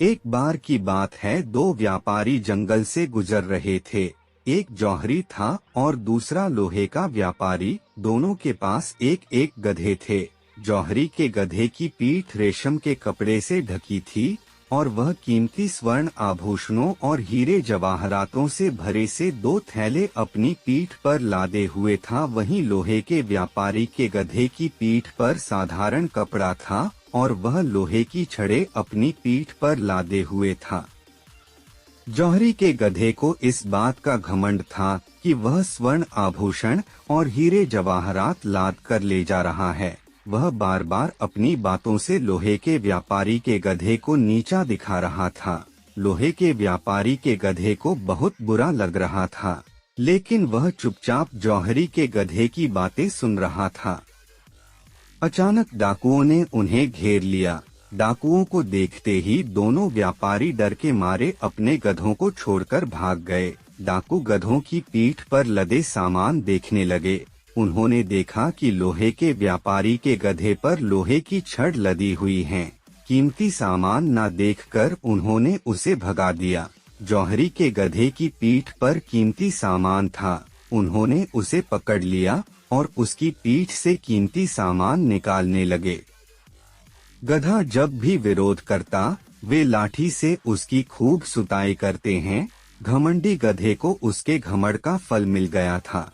एक बार की बात है, दो व्यापारी जंगल से गुजर रहे थे। एक जौहरी था और दूसरा लोहे का व्यापारी। दोनों के पास एक एक गधे थे। जौहरी के गधे की पीठ रेशम के कपड़े से ढकी थी और वह कीमती स्वर्ण आभूषणों और हीरे जवाहरातों से भरे से 2 थैले अपनी पीठ पर लादे हुए था। वहीं लोहे के व्यापारी के गधे की पीठ पर साधारण कपड़ा था और वह लोहे की छड़े अपनी पीठ पर लादे हुए था। जौहरी के गधे को इस बात का घमंड था कि वह स्वर्ण आभूषण और हीरे जवाहरात लाद कर ले जा रहा है। वह बार बार अपनी बातों से लोहे के व्यापारी के गधे को नीचा दिखा रहा था। लोहे के व्यापारी के गधे को बहुत बुरा लग रहा था, लेकिन वह चुपचाप जौहरी के गधे की बातें सुन रहा था। अचानक डाकुओं ने उन्हें घेर लिया। डाकुओं को देखते ही दोनों व्यापारी डर के मारे अपने गधों को छोड़कर भाग गए। डाकू गधों की पीठ पर लदे सामान देखने लगे। उन्होंने देखा कि लोहे के व्यापारी के गधे पर लोहे की छड़ लदी हुई है। कीमती सामान न देखकर उन्होंने उसे भगा दिया। जौहरी के गधे की पीठ पर कीमती सामान था। उन्होंने उसे पकड़ लिया और उसकी पीठ से कीमती सामान निकालने लगे। गधा जब भी विरोध करता, वे लाठी से उसकी खूब सुताई करते हैं। घमंडी गधे को उसके घमंड का फल मिल गया था।